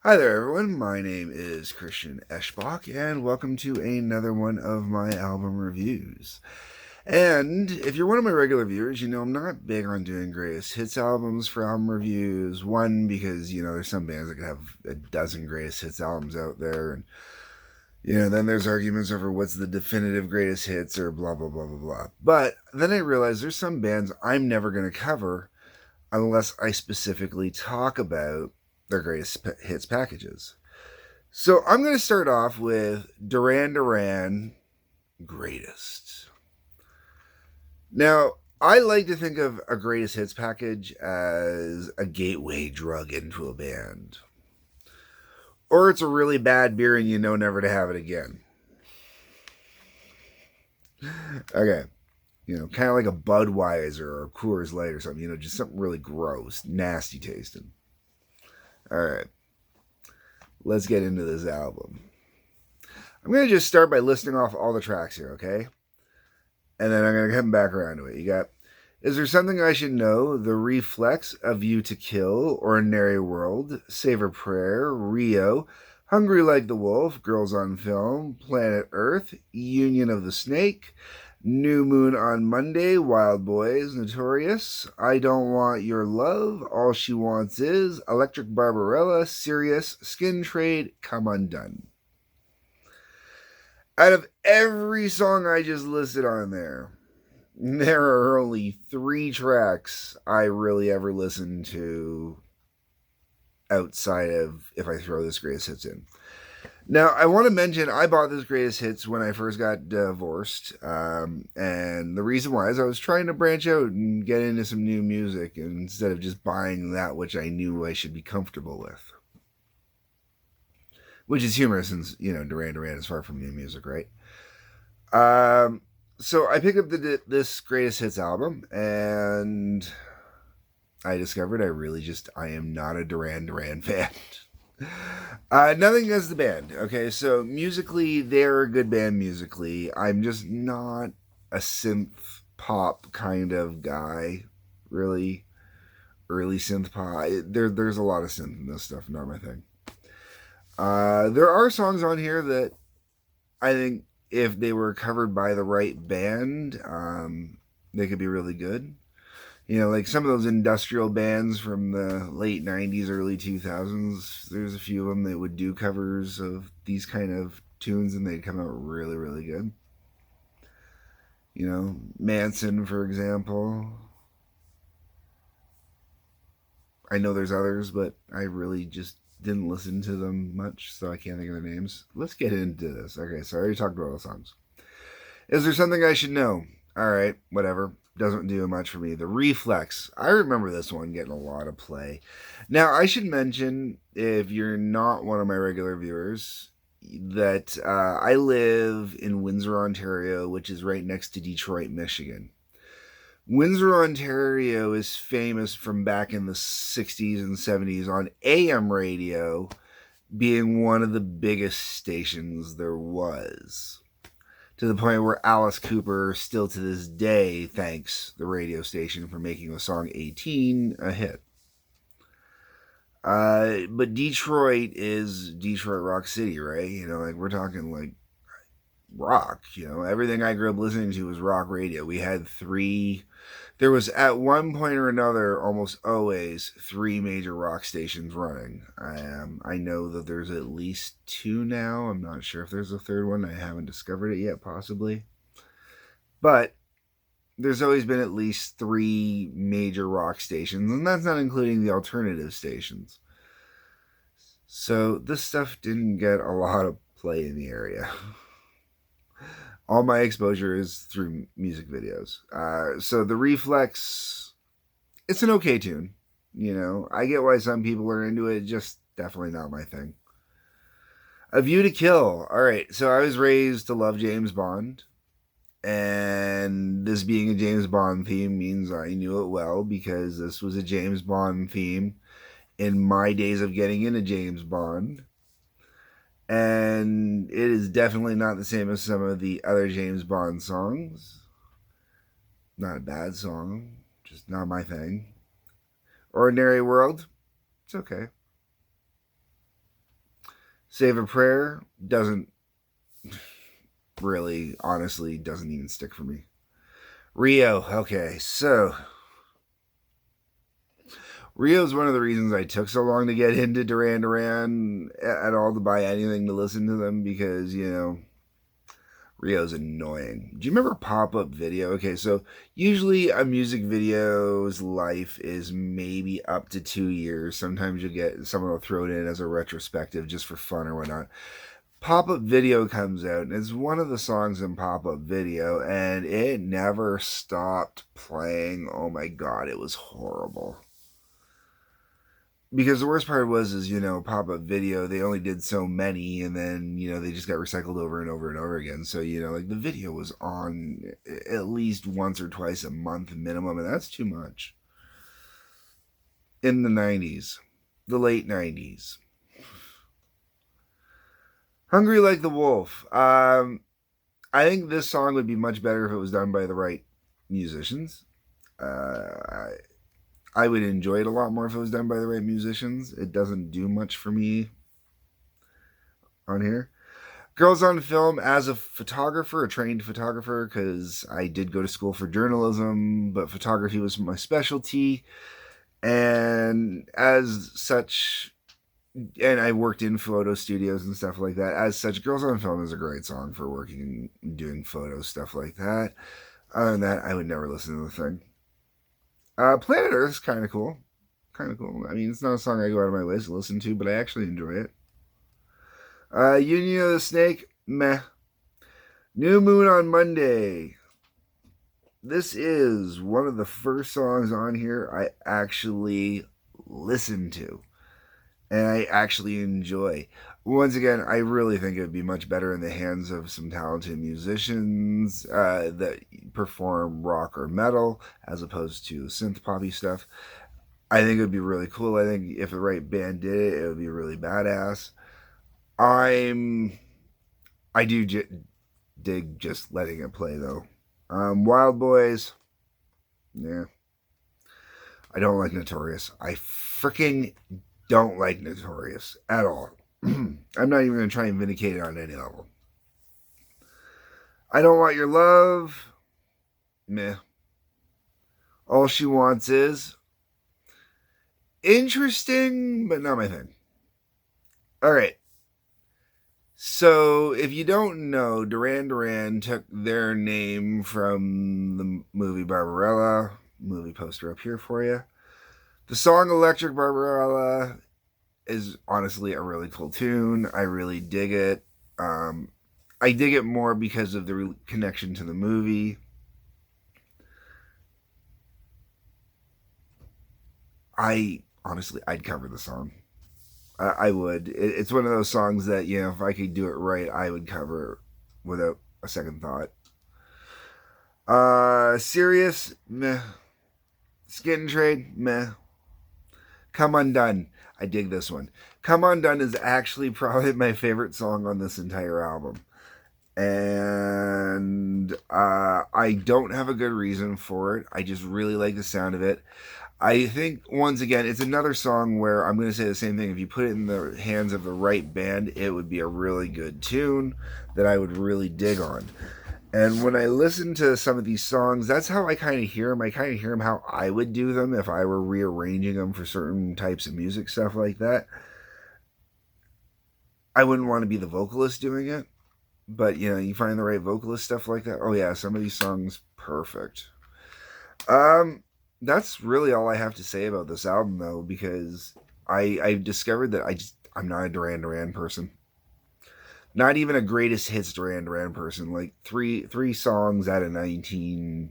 Hi there, everyone. My name is Christian Eschbach, and welcome to another one of my album reviews. And if you're one of my regular viewers, you know I'm not big on doing greatest hits albums for album reviews. One, because, there's some bands that could have a dozen greatest hits albums out there, and, then there's arguments over what's the definitive greatest hits or blah, blah, blah, blah, blah. But then I realized there's some bands I'm never going to cover unless I specifically talk about their greatest hits packages. So I'm going to start off with Duran Duran Greatest. Now, I like to think of a greatest hits package as a gateway drug into a band. Or it's a really bad beer and you know never to have it again. Okay. Kind of like a Budweiser or a Coors Light or something, just something really gross, nasty tasting. All right. Let's get into this album. I'm going to just start by listing off all the tracks here, okay? And then I'm going to come back around to it. You got Is There Something I Should Know? The Reflex, A View to Kill, Ordinary World, Save a Prayer, Rio, Hungry Like the Wolf, Girls on Film, Planet Earth, Union of the Snake, New Moon on Monday, Wild Boys, Notorious, I Don't Want Your Love, All She Wants Is, Electric Barbarella, Sirius, Skin Trade, Come Undone. Out of every song I just listed on there are only 3 tracks I really ever listened to outside of if I throw this greatest hits in. Now, I want to mention I bought this greatest hits when I first got divorced. And the reason why is I was trying to branch out and get into some new music instead of just buying that which I knew I should be comfortable with. Which is humorous since, Duran Duran is far from new music, right? So I picked up this greatest hits album and I discovered I am not a Duran Duran fan. Nothing against the band. Okay, so musically, they're a good band musically. I'm just not a synth pop kind of guy, really. Early synth pop. There's a lot of synth in this stuff, not my thing. There are songs on here that I think if they were covered by the right band, they could be really good. Like some of those industrial bands from the late 90s, early 2000s, there's a few of them that would do covers of these kind of tunes and they'd come out really, really good. Manson, for example. I know there's others, but I really just didn't listen to them much, so I can't think of their names. Let's get into this. Okay, so I already talked about all the songs. Is There Something I Should Know? All right, whatever. Doesn't do much for me. The Reflex. I remember this one getting a lot of play. Now, I should mention, if you're not one of my regular viewers, that I live in Windsor, Ontario, which is right next to Detroit, Michigan. Windsor, Ontario is famous from back in the 60s and 70s on AM radio being one of the biggest stations there was. To the point where Alice Cooper, still to this day, thanks the radio station for making the song 18 a hit. But Detroit is Detroit Rock City, right? Like we're talking like rock. Everything I grew up listening to was rock radio. We had 3. There was at one point or another, almost always 3 major rock stations running. I know that there's at least 2 now. I'm not sure if there's a third one. I haven't discovered it yet, possibly. But there's always been at least 3 major rock stations, and that's not including the alternative stations. So this stuff didn't get a lot of play in the area. All my exposure is through music videos. So the Reflex, it's an okay tune. I get why some people are into it. Just definitely not my thing. A View to Kill. All right. So I was raised to love James Bond. And this being a James Bond theme means I knew it well because this was a James Bond theme in my days of getting into James Bond. And it is definitely not the same as some of the other James Bond songs. Not a bad song, just not my thing. Ordinary World, it's okay. Save a Prayer doesn't really, honestly, doesn't even stick for me. Rio, okay, so Rio's one of the reasons I took so long to get into Duran Duran at all, to buy anything to listen to them, because, Rio's annoying. Do you remember Pop Up Video? Okay, so usually a music video's life is maybe up to 2 years. Sometimes you get someone will throw it in as a retrospective just for fun or whatnot. Pop Up Video comes out, and it's one of the songs in Pop Up Video, and it never stopped playing. Oh my god, it was horrible. Because the worst part was, Pop Up Video, they only did so many, and then, they just got recycled over and over and over again. So, like, the video was on at least once or twice a month minimum, and that's too much. In the 90s, the late 90s. Hungry Like the Wolf. I think this song would be much better if it was done by the right musicians. I would enjoy it a lot more if it was done by the right musicians. It doesn't do much for me on here. Girls on Film, as a photographer, a trained photographer, because I did go to school for journalism, but photography was my specialty. And as such, and I worked in photo studios and stuff like that. As such, Girls on Film is a great song for working and doing photo stuff like that. Other than that, I would never listen to the thing. Planet Earth is kind of cool. Kind of cool. I mean, it's not a song I go out of my way to listen to, but I actually enjoy it. Union of the Snake, meh. New Moon on Monday. This is one of the first songs on here I actually listen to. And I actually enjoy. Once again, I really think it would be much better in the hands of some talented musicians that perform rock or metal as opposed to synth poppy stuff. I think it would be really cool. I think if the right band did it, it would be really badass. I do dig just letting it play though. Wild Boys, yeah. I don't like Notorious. I freaking don't like Notorious at all. I'm not even going to try and vindicate it on any level. I Don't Want Your Love, meh. All She Wants Is interesting, but not my thing. All right. So, if you don't know, Duran Duran took their name from the movie Barbarella. Movie poster up here for you. The song Electric Barbarella is honestly a really cool tune. I really dig it. I dig it more because of the connection to the movie. I'd cover the song. I would. It's one of those songs that, if I could do it right, I would cover it without a second thought. Serious, meh. Skin Trade, meh. Come Undone. I dig this one. Come Undone is actually probably my favorite song on this entire album. And I don't have a good reason for it. I just really like the sound of it. I think, once again, it's another song where I'm going to say the same thing. If you put it in the hands of the right band, it would be a really good tune that I would really dig on. And when I listen to some of these songs, that's how I kind of hear them. I kind of hear them how I would do them if I were rearranging them for certain types of music, stuff like that. I wouldn't want to be the vocalist doing it. But, you find the right vocalist, stuff like that. Oh, yeah, some of these songs, perfect. That's really all I have to say about this album, though, because I've discovered that I'm not a Duran Duran person. Not even a greatest hits Duran Duran person. Like three songs out of 19.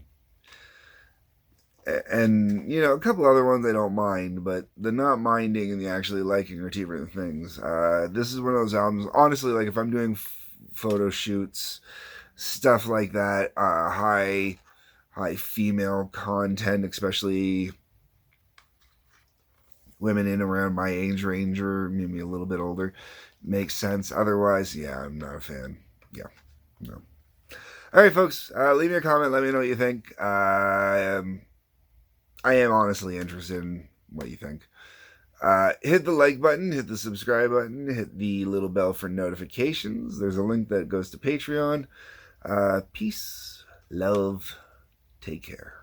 And, a couple other ones I don't mind, but the not minding and the actually liking are two different things. This is one of those albums, honestly, like if I'm doing photo shoots, stuff like that, high female content, especially women in around my age range or maybe a little bit older, makes sense. Otherwise, yeah, I'm not a fan. Yeah, no. All right, folks, leave me a comment. Let me know what you think. I am honestly interested in what you think. Hit the like button, hit the subscribe button, hit the little bell for notifications. There's a link that goes to Patreon. Peace, love, take care.